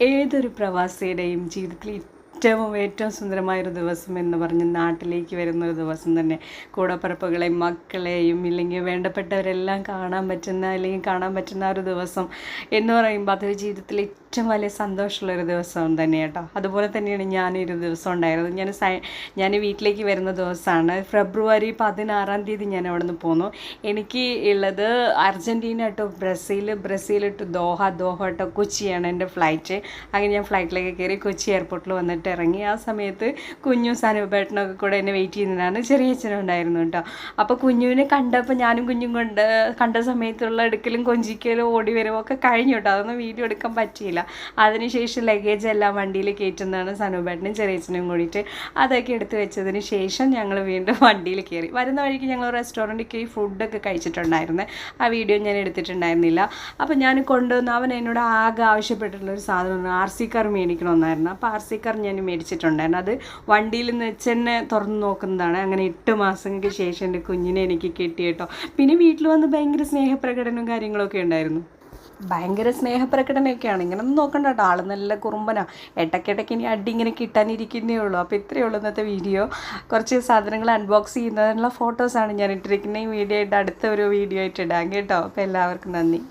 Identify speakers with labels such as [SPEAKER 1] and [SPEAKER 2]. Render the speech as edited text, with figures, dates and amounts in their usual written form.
[SPEAKER 1] ഏതൊരു പ്രവാസിയുടെയും ജീവിതത്തിൽ ഏറ്റവും സുന്ദരമായൊരു ദിവസം എന്ന് പറഞ്ഞ് നാട്ടിലേക്ക് വരുന്നൊരു ദിവസം തന്നെ കൂടപ്പിറപ്പുകളെയും മക്കളെയും ഇല്ലെങ്കിൽ വേണ്ടപ്പെട്ടവരെല്ലാം കാണാൻ പറ്റുന്ന ഒരു ദിവസം എന്ന് പറയുമ്പോൾ അതൊരു ജീവിതത്തിൽ ഏറ്റവും വലിയ സന്തോഷമുള്ളൊരു ദിവസം തന്നെ കേട്ടോ. അതുപോലെ തന്നെയാണ് ഞാനൊരു ദിവസം ഉണ്ടായിരുന്നത്. ഞാൻ വീട്ടിലേക്ക് വരുന്ന ദിവസമാണ് ഫെബ്രുവരി 16 ഞാൻ അവിടെ നിന്ന് പോന്നു. എനിക്ക് ഉള്ളത് Argentina to Brazil to Doha to കൊച്ചിയാണ് എൻ്റെ ഫ്ലൈറ്റ്. അങ്ങനെ ഞാൻ ഫ്ലൈറ്റിലേക്ക് കയറി കൊച്ചി എയർപോർട്ടിൽ വന്നിട്ട് ഇറങ്ങി. ആ സമയത്ത് കുഞ്ഞു സനുപേട്ടനൊക്കെ കൂടെ എന്നെ വെയിറ്റ് ചെയ്യുന്നതാണ്. ചെറിയ അച്ഛനുണ്ടായിരുന്നു കേട്ടോ. അപ്പോൾ കുഞ്ഞുവിനെ കണ്ടപ്പോൾ ഞാനും കുഞ്ഞും കണ്ട സമയത്തുള്ള എടുക്കലും കൊഞ്ചിക്കലും ഓടി വരുമോ ഒക്കെ കഴിഞ്ഞു കേട്ടോ. അതൊന്നും വീഡിയോ എടുക്കാൻ പറ്റിയില്ല. അതിനുശേഷം ലഗേജ് എല്ലാം വണ്ടിയിൽ കയറ്റുന്നതാണ് സനുപേട്ടനും ചെറിയച്ഛനും കൂടിയിട്ട്. അതൊക്കെ എടുത്ത് വെച്ചതിന് ശേഷം ഞങ്ങൾ വീണ്ടും വണ്ടിയിൽ കയറി. വരുന്ന വഴിക്ക് ഞങ്ങൾ റെസ്റ്റോറൻറ്റിൽ കയറി ഫുഡൊക്കെ കഴിച്ചിട്ടുണ്ടായിരുന്നു. ആ വീഡിയോ ഞാൻ എടുത്തിട്ടുണ്ടായിരുന്നില്ല. അപ്പോൾ ഞാൻ കൊണ്ടുവന്ന് അവൻ എന്നോട് ആകെ ആവശ്യപ്പെട്ടിട്ടുള്ളൊരു സാധനം RC കാർ മേടിക്കണമെന്നായിരുന്നു. അപ്പോൾ RC കാർ ഞാൻ മേടിച്ചിട്ടുണ്ടായിരുന്നു. അത് വണ്ടിയിൽ നിന്ന് വെച്ചെന്നെ തുറന്ന് നോക്കുന്നതാണ്. അങ്ങനെ 8 മാസങ്ങൾക്ക് ശേഷം എൻ്റെ കുഞ്ഞിനെ എനിക്ക് കിട്ടി കേട്ടോ. പിന്നെ വീട്ടിൽ വന്ന് ഭയങ്കര സ്നേഹപ്രകടനവും കാര്യങ്ങളൊക്കെ ഉണ്ടായിരുന്നു. ഭയങ്കര സ്നേഹപ്രകടനമൊക്കെയാണ്. ഇങ്ങനൊന്നും നോക്കണ്ട കേട്ടോ. ആൾ നല്ല കുറുമ്പനാ. ഇടയ്ക്കിടയ്ക്ക് ഇനി അടി ഇങ്ങനെ കിട്ടാനിരിക്കുന്നേ ഉള്ളൂ. അപ്പോൾ ഇത്രയേ ഉള്ളൂ ഇന്നത്തെ വീഡിയോ. കുറച്ച് സാധനങ്ങൾ അൺബോക്സ് ചെയ്യുന്നതിനുള്ള ഫോട്ടോസാണ് ഞാൻ ഇട്ടിരിക്കുന്നത്. ഈ വീഡിയോ ആയിട്ട് അടുത്ത ഒരു വീഡിയോ ആയിട്ട് ഇടാം കേട്ടോ. അപ്പോൾ എല്ലാവർക്കും നന്ദി.